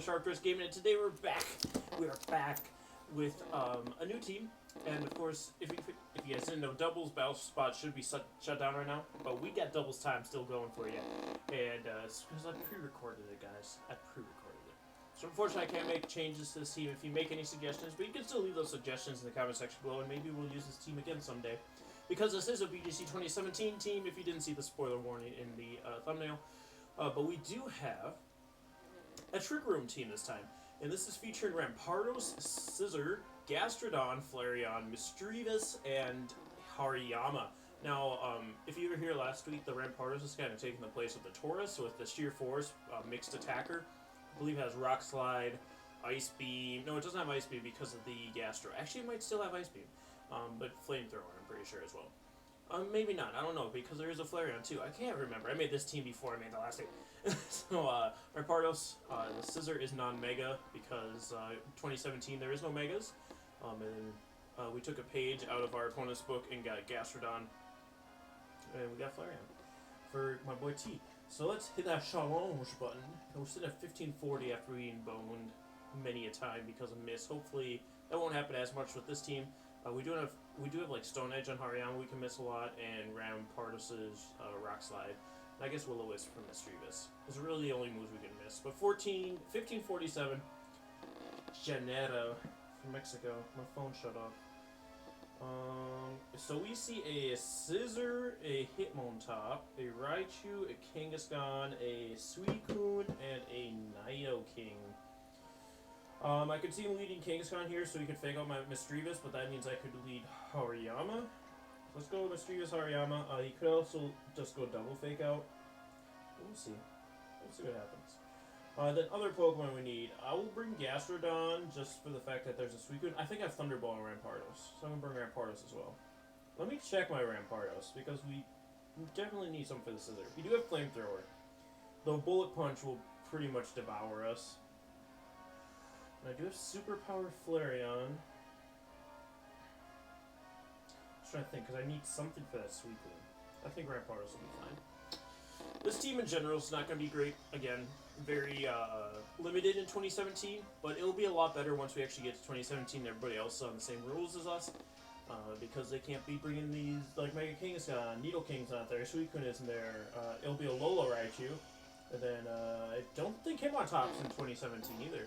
the Sharp Dress Gaming, and today we're back. We are back with a new team, and of course, if you guys didn't know, doubles battle spot should be shut down right now, but we got doubles time still going for you, and it's because I pre-recorded it, guys. I pre-recorded it. So unfortunately, I can't make changes to this team. If you make any suggestions, but you can still leave those suggestions in the comment section below, and maybe we'll use this team again someday. Because this is a VGC 2017 team, if you didn't see the spoiler warning in the thumbnail. But we do have a Trick Room team this time. And this is featuring Rampardos, Scissor, Gastrodon, Flareon, Misdreavus, and Hariyama. Now, if you were here last week, the Rampardos is kind of taking the place of the Taurus with the Sheer Force mixed attacker. I believe it has Rock Slide, Ice Beam. No, it doesn't have Ice Beam because of the Gastro. Actually, it might still have Ice Beam. But Flamethrower, I'm pretty sure as well. Maybe not. I don't know, because there is a Flareon too. I can't remember. I made this team before I made the last team. So, Rampardos, the Scissor is non-Mega because 2017 there is no Megas. And we took a page out of our opponent's book and got Gastrodon. And we got Flareon for my boy T. So let's hit that challenge button. We're sitting at 1540 after being boned many a time because of miss. Hopefully that won't happen as much with this team. We do have like Stone Edge on Hariyama we can miss a lot, and Rampardos' Rock Slide. And I guess Will-O-Wisp from Misdreavus. Those are really the only moves we can miss. But 1547, Janeiro from Mexico. My phone shut off. So we see a Scissor, a Hitmontop, a Raichu, a Kangaskhan, a Suicune, and a Nidoking. I could see him leading Kangaskhan here, so he could fake out my Misdreavus, but that means I could lead Hariyama. Let's go Misdreavus, Hariyama. He could also just go double fake out. We'll see. We'll see what happens. Then other Pokemon we need. I will bring Gastrodon just for the fact that there's a Suicune. I think I have Thunderball and Rampardos, so I'm going to bring Rampardos as well. Let me check my Rampardos, because we definitely need some for the Scissor. We do have Flamethrower, though Bullet Punch will pretty much devour us. And I do have Superpower Flareon. Just trying to think, because I need something for that Suicune. I think Rampardos will be fine. This team in general is not going to be great. Again, very limited in 2017, but it'll be a lot better once we actually get to 2017 and everybody else is on the same rules as us. Because they can't be bringing these, like Mega Kangaskhan, Nidoking's not there, Suicune isn't there. It'll be a Lolo Raichu. And then, I don't think Hitmontop's in 2017 either.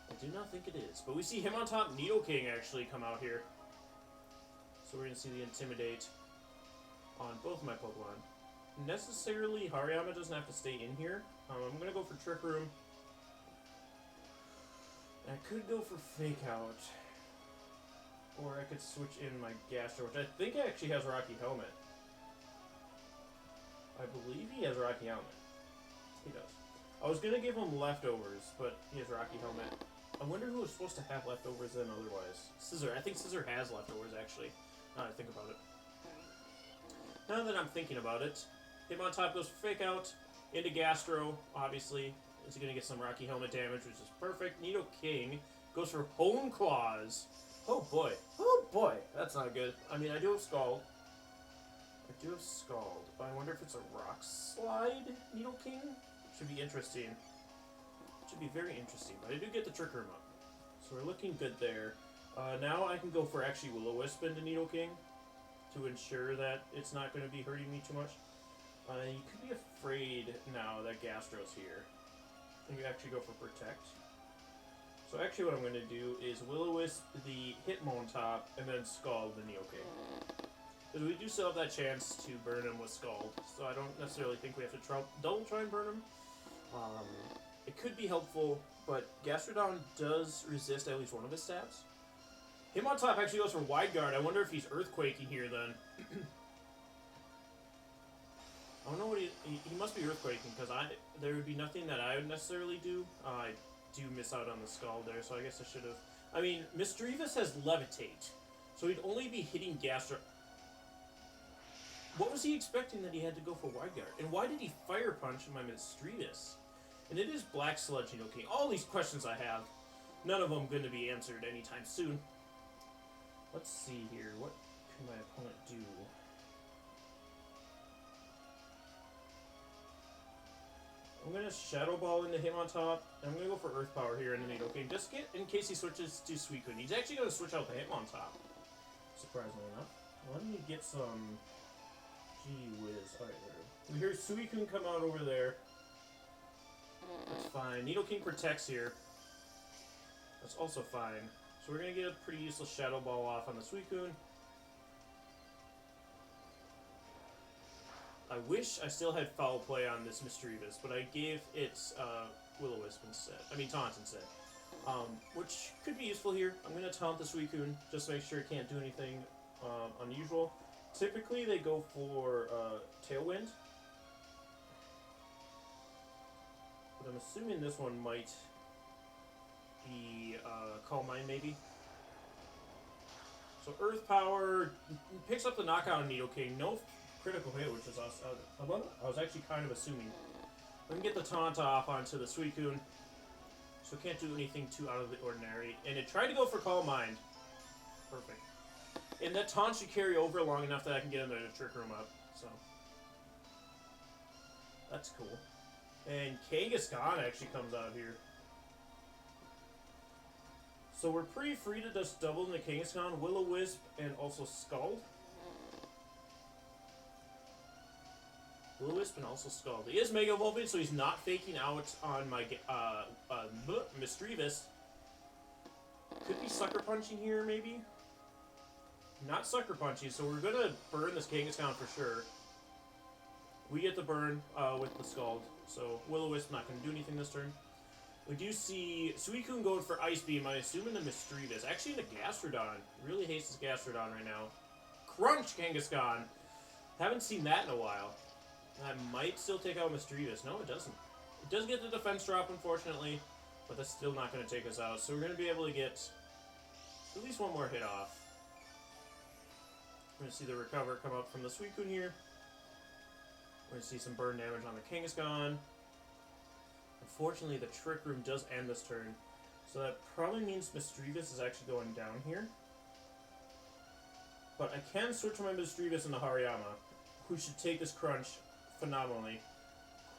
I do not think it is. But we see Hitmontop, Nidoking actually come out here. So we're going to see the Intimidate on both of my Pokemon. Necessarily, Hariyama doesn't have to stay in here. I'm going to go for Trick Room. I could go for Fake Out. Or I could switch in my Gastro, which I think actually has Rocky Helmet. I believe he has Rocky Helmet. He does. I was going to give him Leftovers, but he has Rocky Helmet. I wonder who was supposed to have Leftovers then otherwise. Scissor. I think Scissor has Leftovers, actually. Now that I think about it. Now that I'm thinking about it, Hitmontop goes for Fake Out, into Gastro, obviously. Is he going to get some Rocky Helmet damage, which is perfect. Nidoking goes for Hone Claws. Oh boy. Oh boy. That's not good. I mean, I do have Scald. But I wonder if it's a Rock Slide Nidoking? Should be interesting. Should be very interesting. But I do get the Trick Room up. So we're looking good there. Now I can go for actually Will-O-Wisp into Nidoking to ensure that it's not going to be hurting me too much. You could be afraid now that Gastro's here. And you actually go for Protect. So actually what I'm going to do is Will-O-Wisp the Hitmontop and then Scald the Nidoking. Because we do still have that chance to burn him with Scald. So I don't necessarily think we have to double try and burn him. It could be helpful, but Gastrodon does resist at least one of his stats. Hitmontop actually goes for Wide Guard. I wonder if he's Earthquaking here then. I don't know what he must be Earthquaking, because there would be nothing that I would necessarily do. I do miss out on the Scald there, so I guess I should have. I mean, Misdreavus has Levitate, so he'd only be hitting Gastro. What was he expecting that he had to go for Wide Guard? And why did he Fire Punch my Misdreavus? And it is Black Sludge Nidoking. All these questions I have, none of them going to be answered anytime soon. Let's see here. What can my opponent do? I'm going to Shadow Ball into him on top. And I'm going to go for Earth Power here in the Nidoking, just in case he switches to Suicune. He's actually going to switch out the him on top, surprisingly enough. Let me get some... Gee whiz. Alright, there. We hear Suicune come out over there. That's fine. Nidoking protects here. That's also fine. So we're going to get a pretty useless Shadow Ball off on the Suicune. I wish I still had Foul Play on this Misdreavus, but I gave it Will-O-Wisp instead. I mean Taunt instead. Which could be useful here. I'm going to Taunt the Suicune, just to make sure it can't do anything unusual. Typically they go for Tailwind. But I'm assuming this one might be Calm Mind, maybe. So Earth Power picks up the knockout on Nidoking. No critical hit, which is awesome. I was actually kind of assuming. We can get the Taunt off onto the Suicune. So it can't do anything too out of the ordinary. And it tried to go for Calm Mind. Perfect. And that Taunt should carry over long enough that I can get into the Trick Room up. So that's cool. And Kangaskhan actually comes out here. So we're pretty free to just double into Kangaskhan, Will-O-Wisp, and also Scald. Will-O-Wisp and also Scald. He is Mega Evolving, so he's not faking out on my Misdreavus. Could be Sucker Punching here, maybe? Not Sucker Punching, so we're going to burn this Kangaskhan for sure. We get the burn with the Scald, so Will-O-Wisp not going to do anything this turn. We do see Suicune going for Ice Beam, I assume in the Misdreavus. Actually in the Gastrodon. Really hates this Gastrodon right now. Crunch Kangaskhan! Haven't seen that in a while. That might still take out Misdreavus. No, it doesn't. It does get the defense drop, unfortunately, but that's still not going to take us out. So we're going to be able to get at least one more hit off. We're going to see the Recover come up from the Suicune here. We're going to see some burn damage on the Kangaskhan. Unfortunately, the Trick Room does end this turn, so that probably means Misdreavus is actually going down here. But I can switch my Misdreavus into Hariyama, who should take this Crunch phenomenally.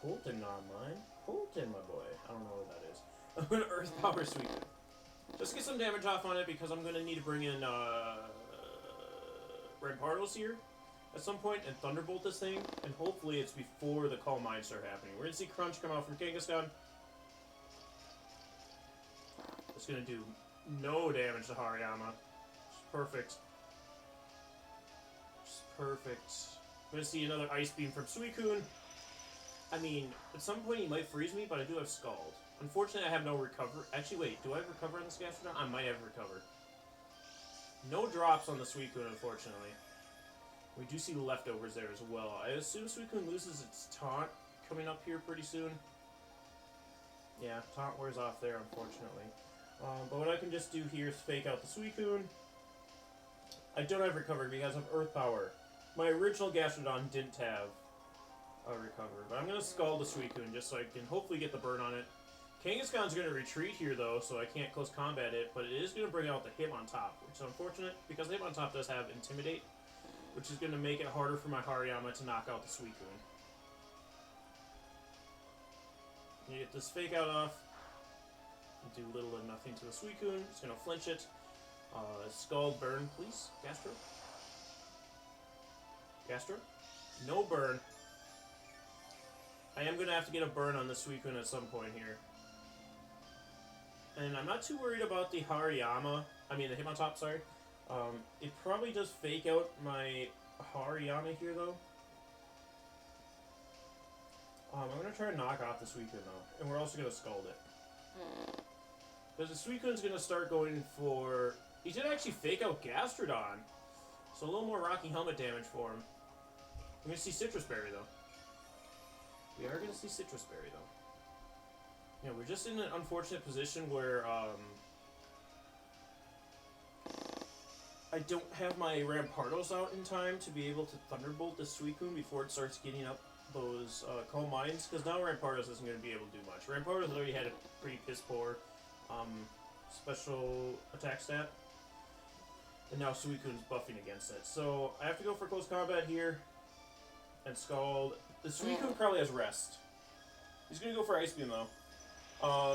Colton online? Colton, my boy. I don't know what that is. I'm going to Earth Power Suicune. Just get some damage off on it, because I'm going to need to bring in Rampardos here at some point and Thunderbolt this thing, and hopefully it's before the Calm Mind start happening. We're going to see Crunch come out from Kangaskhan. It's going to do no damage to Hariyama. Just perfect. Just perfect. I'm going to see another Ice Beam from Suicune. I mean, at some point he might freeze me, but I do have Scald. Unfortunately, I have no Recover. Actually, wait, do I have Recover on this Gastrodon? I might have Recover. No drops on the Suicune, unfortunately. We do see the leftovers there as well. I assume Suicune loses its Taunt coming up here pretty soon. Yeah, Taunt wears off there, unfortunately. But what I can just do here is fake out the Suicune. I don't have Recover because of Earth Power. My original Gastrodon didn't have a Recover. But I'm going to Scald the Suicune just so I can hopefully get the burn on it. Kangaskhan's going to retreat here, though, so I can't close combat it. But it is going to bring out the Him on top, which is unfortunate because the Him on top does have Intimidate, which is going to make it harder for my Hariyama to knock out the Suicune. You get this fake out off. Do little or nothing to the Suicune. It's going to flinch it. Scald burn, please. Gastro. Gastro. No burn. I am going to have to get a burn on the Suicune at some point here. And I'm not too worried about the Hariyama. I mean, the Hitmontop, sorry. It probably does fake out my Hariyama here, though. I'm going to try to knock off the Suicune, though. And we're also going to Scald it. Because the Suicune's going to start going for... He did actually fake out Gastrodon. So a little more Rocky Helmet damage for him. I'm going to see Citrus Berry, though. We are going to see Citrus Berry, though. Yeah, we're just in an unfortunate position where, I don't have my Rampardos out in time to be able to Thunderbolt this Suicune before it starts getting up those, Calm Minds, because now Rampardos isn't going to be able to do much. Rampardos already had a pretty piss-poor, special attack stat. And now Suicune's buffing against it. So, I have to go for close combat here. And Scald. The Suicune probably has Rest. He's gonna go for Ice Beam though.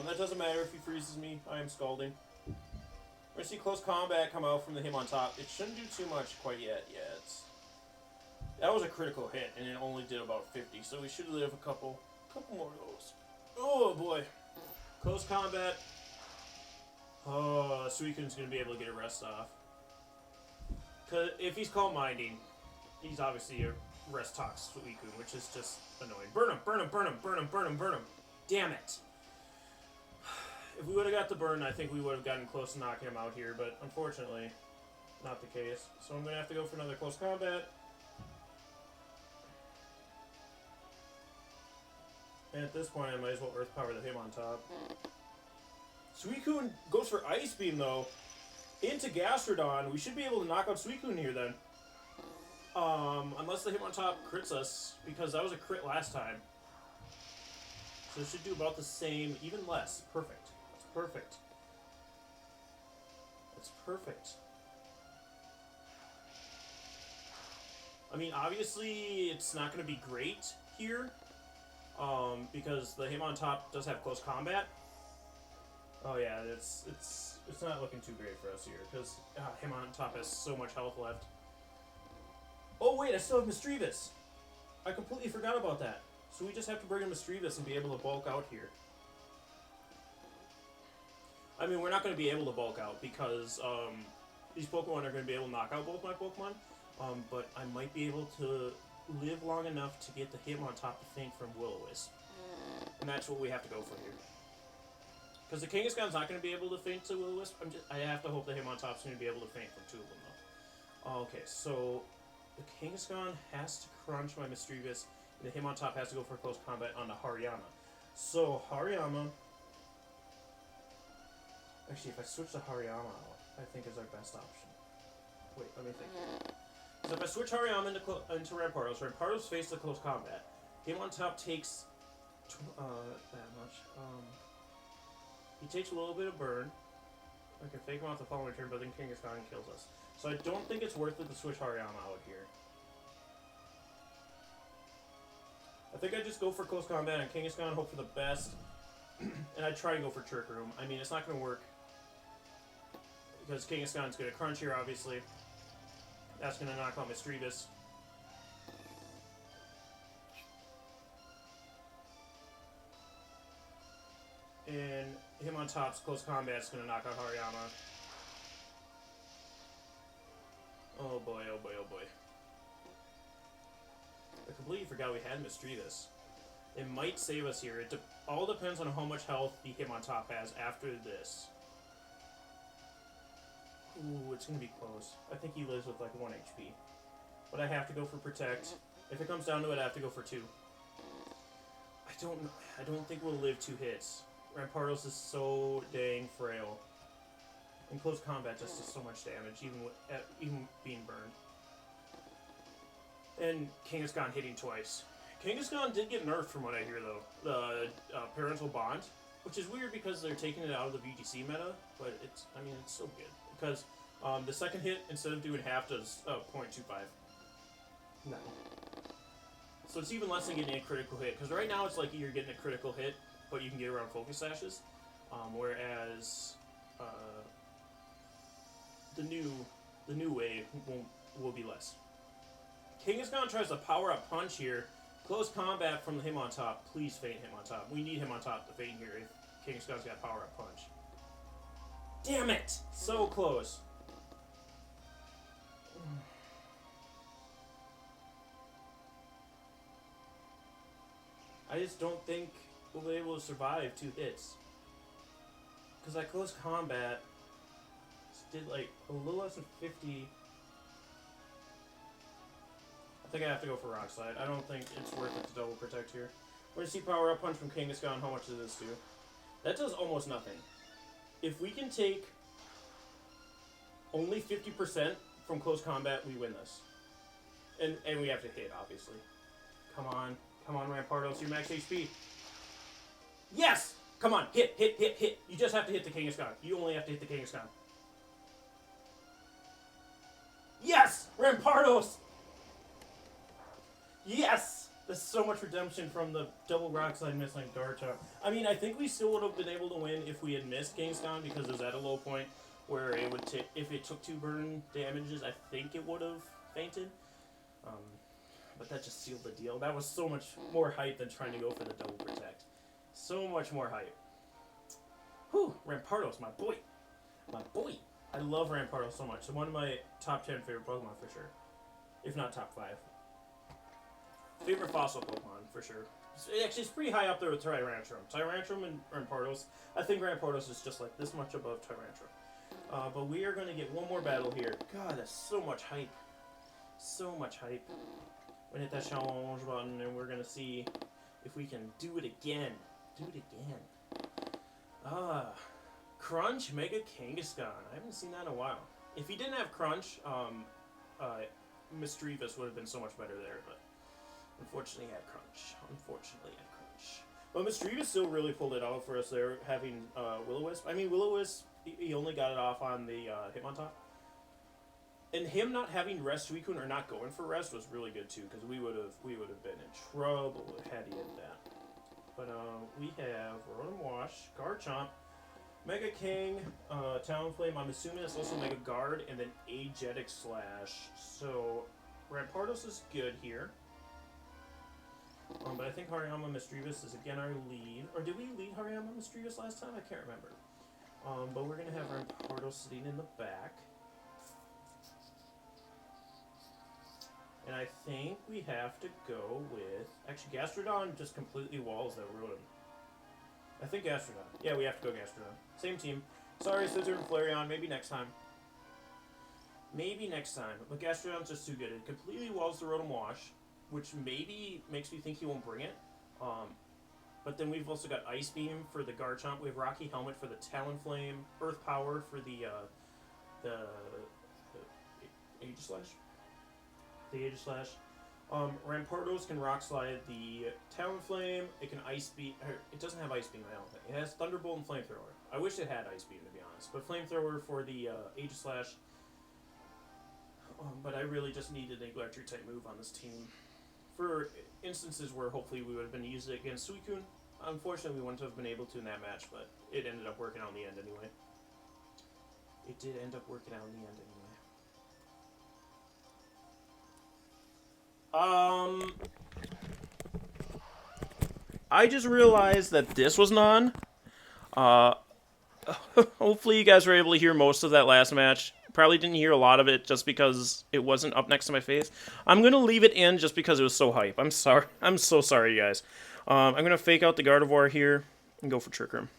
That doesn't matter if he freezes me. I am scalding. We're gonna see close combat come out from the him on top. It shouldn't do too much quite yet. Yeah, that was a critical hit, and it only did about 50. So we should live a couple more of those. Oh boy, close combat. Oh, Suikun's gonna be able to get a rest off. Cause if he's Calm Minding, he's obviously a rest talk Suicune, which is just annoying. Burn him, burn him, burn him, burn him, burn him, burn him. Damn it. If we would have got the burn, I think we would have gotten close to knocking him out here, but unfortunately, not the case. So I'm going to have to go for another close combat. And at this point, I might as well Earth Power the him on top. Suicune goes for Ice Beam, though. Into Gastrodon. We should be able to knock out Suicune here, then. Unless the him on top crits us, because that was a crit last time. So it should do about the same, even less. Perfect. That's perfect. That's perfect. I mean, obviously, it's not going to be great here, because the him on top does have close combat. Oh yeah, it's not looking too great for us here, because him on top has so much health left. Oh wait, I still have Misdreavus. I completely forgot about that. So we just have to bring in Misdreavus and be able to bulk out here. I mean, we're not going to be able to bulk out because these Pokemon are going to be able to knock out both my Pokemon. But I might be able to live long enough to get the him on top to faint from Will-O-Wisp. And that's what we have to go for here. Because the Kangaskhan's not going to be able to feint to Will-O-Wisp. I have to hope the him on top's going to be able to feint from two of them, though. Okay, so the Kangaskhan has to crunch my Misdreavus, and the him on top has to go for close combat on the Hariyama. So Hariyama... Actually, if I switch the Hariyama out, I think is our best option. Wait, let me think. So if I switch Hariyama into Rampardos, Rampardos face the close combat. Him on top takes that much. He takes a little bit of burn. I can fake him out the following turn, but then Kangaskhan kills us. So I don't think it's worth it to switch Hariyama out here. I think I just go for close combat on Kangaskhan, hope for the best, and I try and go for Trick Room. I mean, it's not going to work because Kangaskhan's going to crunch here, obviously. That's going to knock out Misdreavus. And him on top's close combat is going to knock out Hariyama. Oh boy, oh boy, oh boy. I completely forgot we had Misdreavus. It might save us here. It all depends on how much health the him on top has after this. Ooh, it's going to be close. I think he lives with like 1 HP. But I have to go for Protect. If it comes down to it, I have to go for 2. I don't think we'll live 2 hits. Rampardos is so dang frail. And close combat just does so much damage, even being burned. And Kangaskhan hitting twice. Kangaskhan did get nerfed from what I hear, though. The Parental Bond, which is weird because they're taking it out of the VGC meta, but it's still good. Because the second hit, instead of doing half, does 0.25. No. So it's even less than getting a critical hit. Because right now it's like you're getting a critical hit, but you can get around Focus Sashes. Whereas the new way will be less. Kangaskhan tries to power up punch here. Close combat from him on top. Please feint him on top. We need him on top to feint here if Kangaskhan's got power up punch. Damn it! So close. I just don't think we'll be able to survive 2 hits. Because that close combat did like a little less than 50. I think I have to go for Rock Slide. I don't think it's worth it to double protect here. We're going to see Power Up Punch from Kangaskhan. How much does this do? That does almost nothing. If we can take only 50% from close combat, we win this. And we have to hit, obviously. Come on. Come on, Rampardos. Your max HP. Yes! Come on. Hit, hit, hit, hit. You just have to hit the Kangaskhan. You only have to hit the Kangaskhan. Yes! Rampardos! Yes! That's so much redemption from the double rock slide miss on Garchomp. I mean, I think we still would have been able to win if we had missed Kingston because it was at a low point where it would take. If it took 2 burn damages, I think it would have fainted. But that just sealed the deal. That was so much more hype than trying to go for the double protect. So much more hype. Whew, Rampardos, my boy. My boy. I love Rampardos so much. One of my top 10 favorite Pokemon for sure. If not top 5. Favorite fossil Pokemon for sure. Actually, it's pretty high up there with Tyrantrum. Tyrantrum and Rampardos. I think Rampardos is just like this much above Tyrantrum. But we are going to get one more battle here. God, that's so much hype. So much hype. We're going to hit that challenge button and we're going to see if we can do it again. Do it again. Crunch Mega Kangaskhan. I haven't seen that in a while. If he didn't have Crunch, Misdreavus would have been so much better there, but unfortunately he had Crunch. But Misdreavus still really pulled it out for us there, having Will-O-Wisp. I mean, Will-O-Wisp, he only got it off on the Hitmontop. And him not having Rest Suicune or not going for Rest was really good too, because we would have been in trouble had he had that. But we have Rotom Wash, Garchomp, Mega King, Talonflame. I'm assuming it's also Mega Guard, and then Aegetic Slash. So Rampardos is good here. But I think Hariyama Misdreavus is again our lead. Or did we lead Hariyama Misdreavus last time? I can't remember. But we're going to have Rampardos sitting in the back. And I think we have to go with... Actually, Gastrodon just completely walls that Rotom. I think Gastrodon. Yeah, we have to go Gastrodon. Same team. Sorry, Scizor and Flareon. Maybe next time. Maybe next time. But Gastrodon's just too good. It completely walls the Rotom Wash, which maybe makes me think he won't bring it. But then we've also got Ice Beam for the Garchomp. We have Rocky Helmet for the Talonflame. Earth Power for the Aegislash. Rampardos can Rock Slide the Talonflame. It can Ice Beam. It doesn't have Ice Beam, I don't think. It has Thunderbolt and Flamethrower. I wish it had Ice Beam, to be honest. But Flamethrower for the Aegislash. But I really just needed an electric type move on this team. For instances where hopefully we would have been using it against Suicune. Unfortunately, we wouldn't have been able to in that match, but it ended up working out in the end anyway. It did end up working out in the end anyway. I just realized that this was on. Hopefully you guys were able to hear most of that last match. Probably didn't hear a lot of it just because it wasn't up next to my face. I'm going to leave it in just because it was so hype. I'm sorry. I'm so sorry, you guys. I'm going to fake out the Gardevoir here and go for Trick Room.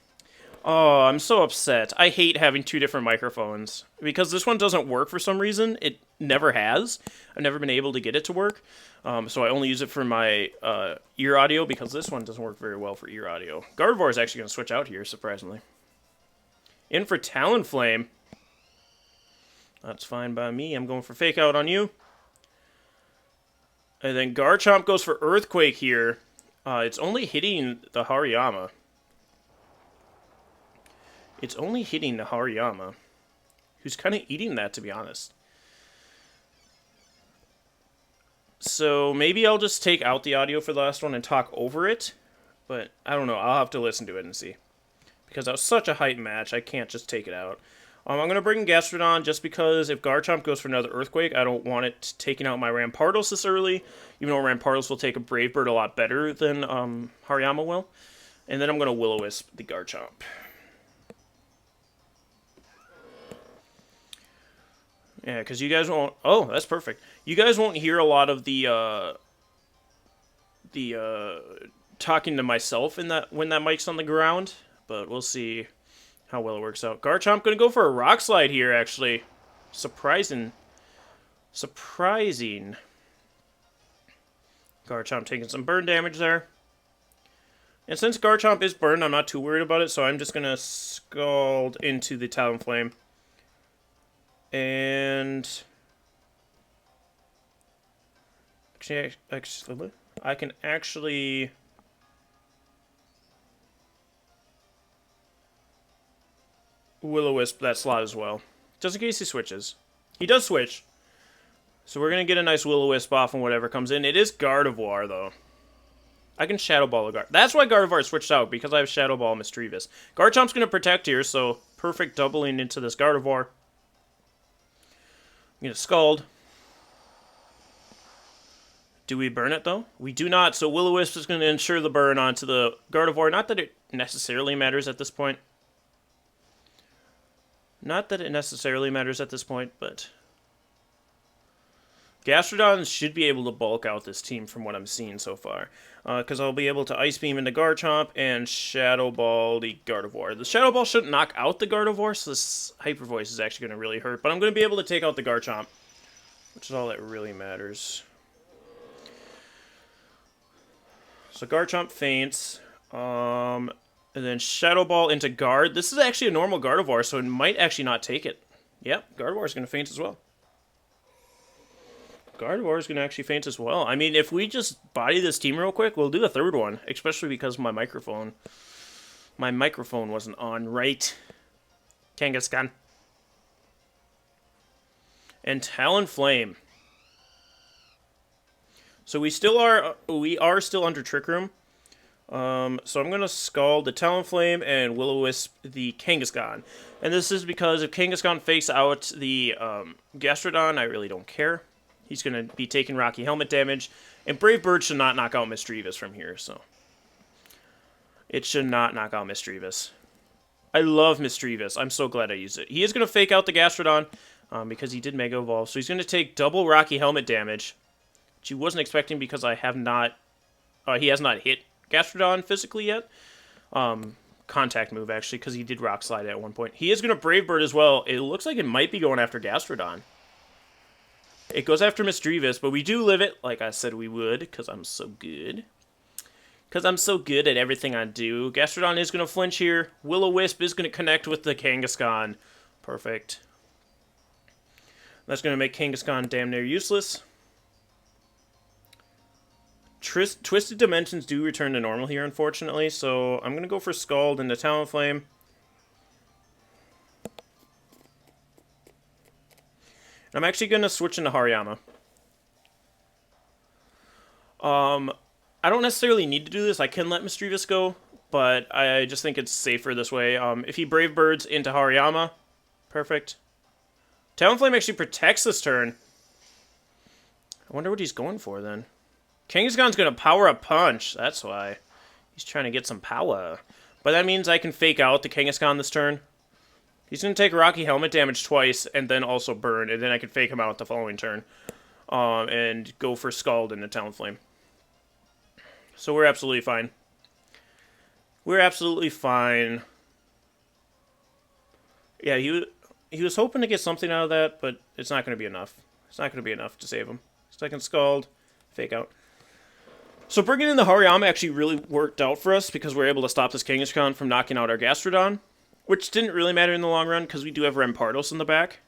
Oh, I'm so upset. I hate having 2 different microphones. Because this one doesn't work for some reason. It never has. I've never been able to get it to work. So I only use it for my ear audio because this one doesn't work very well for ear audio. Gardevoir is actually going to switch out here, surprisingly. In for Talonflame. That's fine by me. I'm going for Fake Out on you. And then Garchomp goes for Earthquake here. It's only hitting the Hariyama. It's only hitting the Hariyama, who's kind of eating that, to be honest. So maybe I'll just take out the audio for the last one and talk over it. But I don't know. I'll have to listen to it and see. Because that was such a hype match, I can't just take it out. I'm going to bring Gastrodon just because if Garchomp goes for another Earthquake, I don't want it taking out my Rampardos this early. Even though Rampardos will take a Brave Bird a lot better than Hariyama will. And then I'm going to Will-O-Wisp the Garchomp. Yeah, because you guys won't... Oh, that's perfect. You guys won't hear a lot of the talking to myself in that when that mic's on the ground. But we'll see how well it works out. Garchomp going to go for a Rock Slide here, actually. Surprising. Garchomp taking some burn damage there. And since Garchomp is burned, I'm not too worried about it, so I'm just going to Scald into the Talonflame. And... Actually, I can actually... Will-O-Wisp that slot as well. Just in case he switches. He does switch. So we're going to get a nice Will-O-Wisp off and whatever comes in. It is Gardevoir, though. I can Shadow Ball a Guard. That's why Gardevoir switched out, because I have Shadow Ball Misdreavus. Garchomp's going to protect here, so perfect doubling into this Gardevoir. I'm going to Scald. Do we burn it, though? We do not, so Will-O-Wisp is going to ensure the burn onto the Gardevoir. Not that it necessarily matters at this point. Not that it necessarily matters at this point, but... Gastrodon should be able to bulk out this team from what I'm seeing so far. Because I'll be able to Ice Beam into Garchomp and Shadow Ball the Gardevoir. The Shadow Ball shouldn't knock out the Gardevoir, so this Hyper Voice is actually going to really hurt. But I'm going to be able to take out the Garchomp, which is all that really matters. So Garchomp faints. And then Shadow Ball into Guard. This is actually a normal Gardevoir, so it might actually not take it. Yep, Gardevoir is going to faint as well. Gardevoir is going to actually faint as well. I mean, if we just body this team real quick, we'll do a third one. Especially because my microphone wasn't on right. Kangaskhan. And Talonflame. So we are still under Trick Room. So I'm going to Scald the Talonflame and Will-O-Wisp the Kangaskhan. And this is because if Kangaskhan fakes out the Gastrodon, I really don't care. He's going to be taking Rocky Helmet damage. And Brave Bird should not knock out Misdreavus from here, so... It should not knock out Misdreavus. I love Misdreavus. I'm so glad I used it. He is going to fake out the Gastrodon, because he did Mega Evolve. So he's going to take double Rocky Helmet damage, which he wasn't expecting because I have not... he has not hit Gastrodon physically yet. Contact move, actually, because he did Rock Slide at one point. He is going to Brave Bird as well. It looks like it might be going after Gastrodon. It goes after Misdreavus, but we do live it, like I said we would, because I'm so good. Because I'm so good at everything I do. Gastrodon is going to flinch here. Will-O-Wisp is going to connect with the Kangaskhan. Perfect. That's going to make Kangaskhan damn near useless. Twisted Dimensions do return to normal here, unfortunately, so I'm going to go for Scald and the Talonflame. I'm actually going to switch into Hariyama. I don't necessarily need to do this. I can let Misdreavus go, but I just think it's safer this way. If he Brave Birds into Hariyama, perfect. Talonflame actually protects this turn. I wonder what he's going for then. Kangaskhan's going to power up Punch. That's why. He's trying to get some power. But that means I can fake out the Kangaskhan this turn. He's going to take Rocky Helmet damage twice and then also burn. And then I can fake him out the following turn. And go for Scald and the Talonflame. So we're absolutely fine. We're absolutely fine. Yeah, he was hoping to get something out of that, but it's not going to be enough. It's not going to be enough to save him. Second Scald, fake out. So bringing in the Hariyama actually really worked out for us because we're able to stop this Kangaskhan from knocking out our Gastrodon, which didn't really matter in the long run because we do have Rampardos in the back,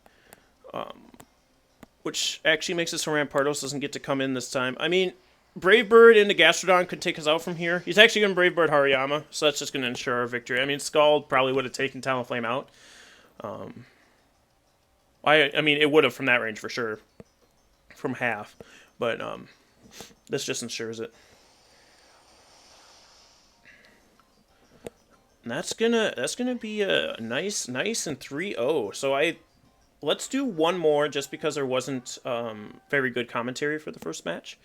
which actually makes it so Rampardos doesn't get to come in this time. I mean, Brave Bird into Gastrodon could take us out from here. He's actually going to Brave Bird Hariyama, so that's just going to ensure our victory. I mean, Scald probably would have taken Talonflame out. I mean, it would have from that range for sure, from half, but this just ensures it. And that's gonna be a nice and 3-0. So let's do one more just because there wasn't very good commentary for the first match.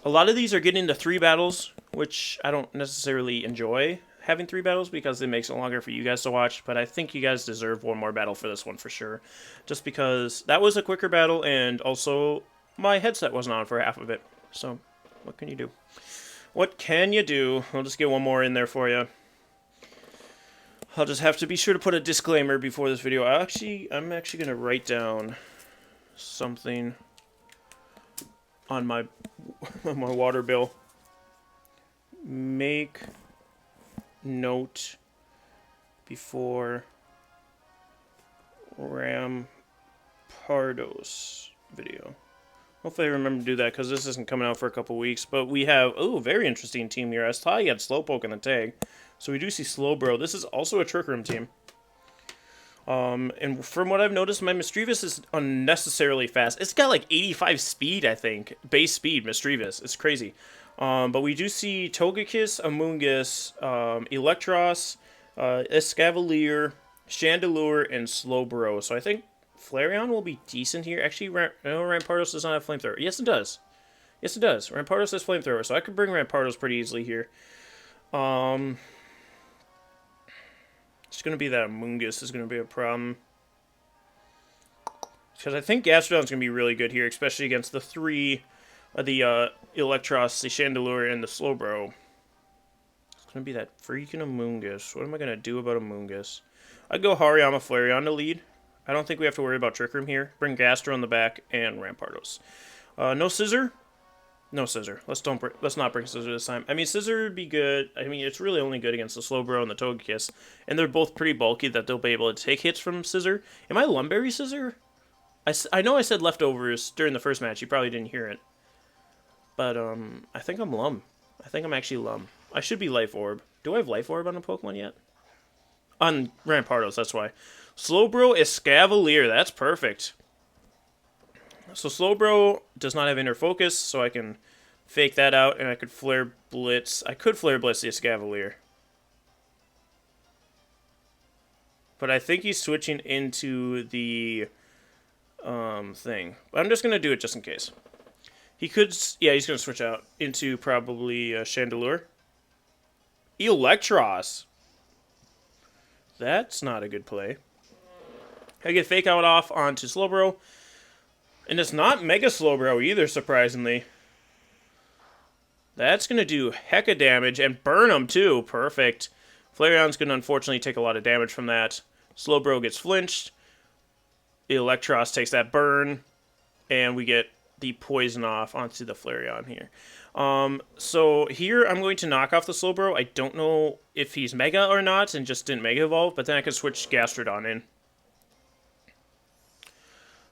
A lot of these are getting into 3 battles, which I don't necessarily enjoy having 3 battles because it makes it longer for you guys to watch, but I think you guys deserve one more battle for this one for sure. Just because that was a quicker battle, and also my headset wasn't on for half of it. So, what can you do? What can you do? I'll just get one more in there for you. I'll just have to be sure to put a disclaimer before this video. I'm actually going to write down something on my water bill. Make note before Rampardos video. Hopefully I remember to do that because this isn't coming out for a couple weeks. But we have, very interesting team here. I saw you had Slowpoke in the tag. So we do see Slowbro. This is also a Trick Room team. And from what I've noticed, my Misdreavus is unnecessarily fast. It's got like 85 speed, I think. Base speed, Misdreavus. It's crazy. But we do see Togekiss, Amoonguss, Electros, Escavalier, Chandelure, and Slowbro. So I think Flareon will be decent here. Actually, no, Rampardos does not have Flamethrower. Yes, it does. Yes, it does. Rampardos has Flamethrower, so I could bring Rampardos pretty easily here. It's going to be that Amoonguss is going to be a problem. Because I think Gastrodon's going to be really good here, especially against the three, the Electros, the Chandelure, and the Slowbro. It's going to be that freaking Amoonguss. What am I going to do about Amoonguss? I'd go Hariyama Flareon to lead. I don't think we have to worry about Trick Room here. Bring Gastro in the back and Rampardos. No Scissor? No Scissor. Let's not bring Scissor this time. I mean, Scissor would be good. I mean, it's really only good against the Slowbro and the Togekiss. And they're both pretty bulky that they'll be able to take hits from Scissor. Am I Lumberry Scissor? I know I said leftovers during the first match. You probably didn't hear it. But, I think I'm Lum. I think I'm actually Lum. I should be Life Orb. Do I have Life Orb on a Pokemon yet? On Rampardos, that's why. Slowbro Escavalier. That's perfect. So Slowbro does not have Inner Focus, so I can fake that out, and I could Flare Blitz. I could Flare Blitz the Escavalier. But I think he's switching into the thing. But I'm just going to do it just in case. He could... Yeah, he's going to switch out into probably Chandelure. Electros. That's not a good play. I get Fake Out off onto Slowbro. And it's not Mega Slowbro either, surprisingly. That's going to do hecka damage and burn him too. Perfect. Flareon's going to unfortunately take a lot of damage from that. Slowbro gets flinched. Electros takes that burn. And we get the poison off onto the Flareon here. So here I'm going to knock off the Slowbro. I don't know if he's Mega or not and just didn't Mega Evolve. But then I can switch Gastrodon in.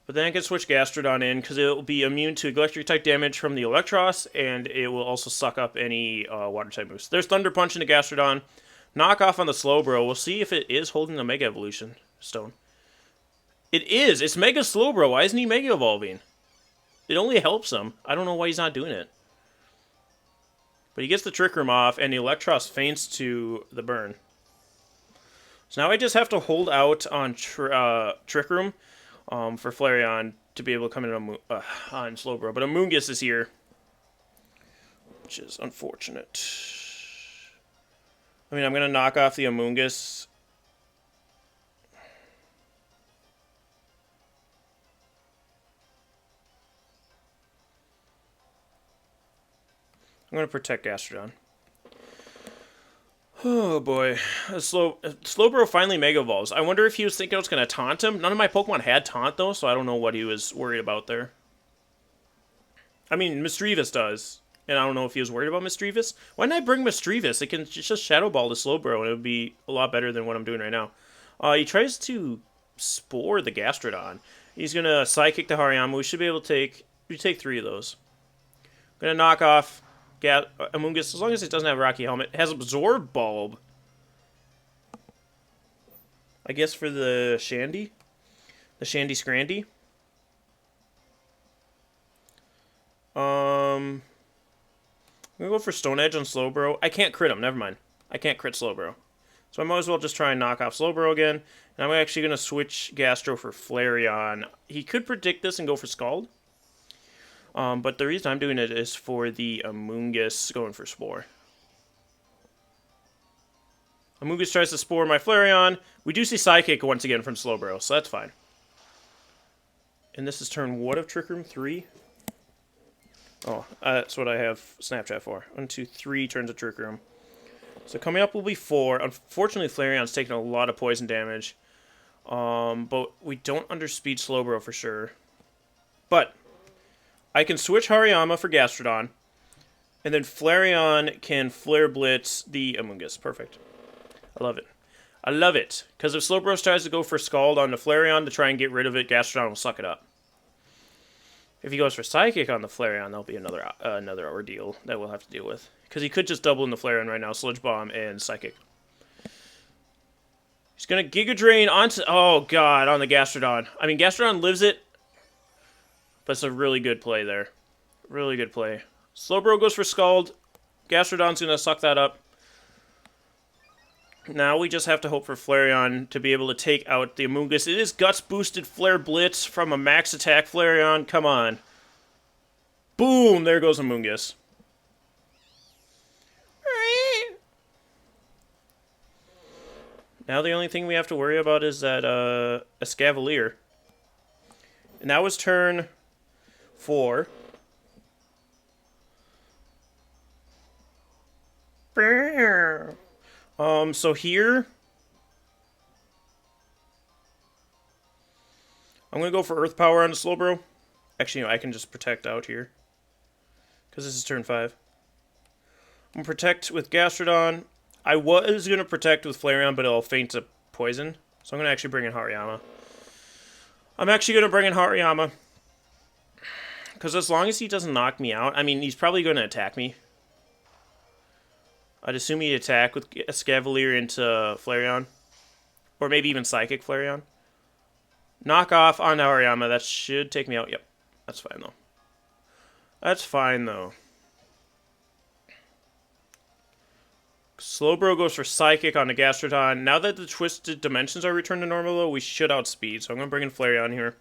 Because it will be immune to electric-type damage from the Electros, and it will also suck up any water-type moves. There's Thunder Punch into Gastrodon. Knock off on the Slowbro. We'll see if it is holding the Mega Evolution Stone. It is! It's Mega Slowbro. Why isn't he Mega Evolving? It only helps him. I don't know why he's not doing it. But he gets the Trick Room off, and the Electros feints to the burn. So now I just have to hold out on Trick Room. For Flareon to be able to come in on Slowbro. But Amoonguss is here, which is unfortunate. I mean, I'm going to knock off the Amoonguss. I'm going to protect Gastrodon. Oh boy. Slowbro finally Mega Evolves. I wonder if he was thinking I was going to taunt him. None of my Pokemon had taunt though, so I don't know what he was worried about there. I mean, Misdreavus does. And I don't know if he was worried about Misdreavus. Why didn't I bring Misdreavus? It can just Shadow Ball the Slowbro and it would be a lot better than what I'm doing right now. He tries to Spore the Gastrodon. He's going to Psychic the Hariyama. We should be able to take 3 of those. I'm going to knock off Amoonguss, as long as it doesn't have a Rocky Helmet. It has Absorb Bulb. I guess for the Shandy? The Shandy Scrandy? I'm going to go for Stone Edge on Slowbro. I can't crit him, never mind. I can't crit Slowbro. So I might as well just try and knock off Slowbro again. And I'm actually going to switch Gastro for Flareon. He could predict this and go for Scald. But the reason I'm doing it is for the Amoonguss going for Spore. Amoonguss tries to Spore my Flareon. We do see Psychic once again from Slowbro, so that's fine. And this is turn what of Trick Room? 3? Oh, that's what I have Snapchat for. 1, 2, 3 turns of Trick Room. So coming up will be 4. Unfortunately, Flareon's taking a lot of poison damage. But we don't underspeed Slowbro for sure. But I can switch Hariyama for Gastrodon. And then Flareon can Flare Blitz the Amoonguss. Perfect. I love it. I love it. Because if Slowbro tries to go for Scald on the Flareon to try and get rid of it, Gastrodon will suck it up. If he goes for Psychic on the Flareon, that'll be another ordeal that we'll have to deal with. Because he could just double in the Flareon right now, Sludge Bomb and Psychic. He's going to Giga Drain onto... Oh, God, on the Gastrodon. I mean, Gastrodon lives it, but it's a really good play there. Really good play. Slowbro goes for Scald. Gastrodon's going to suck that up. Now we just have to hope for Flareon to be able to take out the Amoonguss. It is Guts boosted Flare Blitz from a max attack Flareon. Come on. Boom! There goes Amoonguss. Now the only thing we have to worry about is that Escavalier. And that was turn 4. So here I'm gonna go for Earth Power on the Slowbro. Actually, no, I can just protect out here because this is turn 5. I'm gonna protect with Gastrodon. I was gonna protect with Flareon, but it'll faint to poison. So I'm gonna actually bring in Hariyama. Because as long as he doesn't knock me out, I mean, he's probably gonna attack me. I'd assume he'd attack with Escavalier into Flareon. Or maybe even Psychic Flareon. Knock off on Hariyama. That should take me out. Yep. That's fine, though. That's fine, though. Slowbro goes for Psychic on the Gastrodon. Now that the Twisted Dimensions are returned to normal, though, we should outspeed. So I'm going to bring in Flareon here.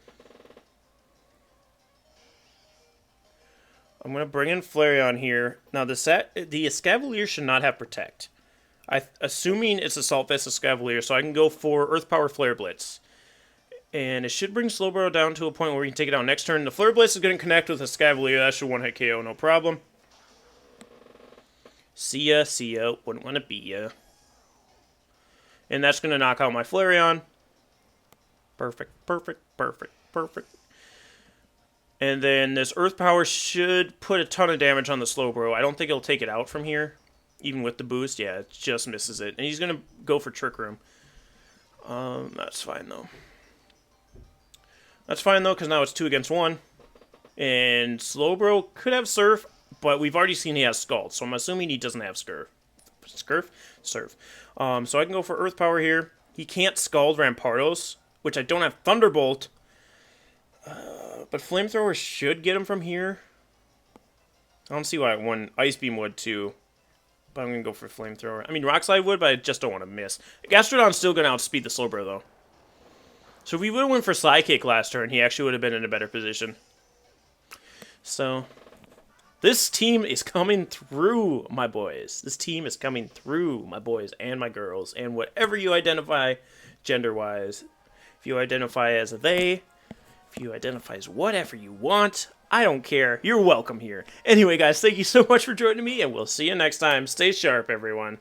I'm going to bring in Flareon here. Now, the Escavalier should not have Protect. Assuming it's Assault Vest Escavalier, so I can go for Earth Power Flare Blitz. And it should bring Slowbro down to a point where we can take it out next turn. The Flare Blitz is going to connect with Escavalier. That should one-hit KO, no problem. See ya. Wouldn't want to be ya. And that's going to knock out my Flareon. Perfect. And then this Earth Power should put a ton of damage on the Slowbro. I don't think it'll take it out from here. Even with the boost. Yeah, it just misses it. And he's going to go for Trick Room. That's fine, though. Because now it's 2 against 1. And Slowbro could have Surf, but we've already seen he has Scald. So I'm assuming he doesn't have Surf. Surf. So I can go for Earth Power here. He can't Scald Rampardos, which I don't have Thunderbolt. But Flamethrower should get him from here. I don't see why one Ice Beam would too. But I'm going to go for Flamethrower. I mean, Rock Slide would, but I just don't want to miss. Gastrodon's still going to outspeed the Slowbro, though. So if we would have went for Psychic last turn, he actually would have been in a better position. So, this team is coming through, my boys. This team is coming through, my boys and my girls. And whatever you identify gender-wise. If you identify as a they, if you identify as whatever you want, I don't care. You're welcome here. Anyway, guys, thank you so much for joining me, and we'll see you next time. Stay sharp, everyone.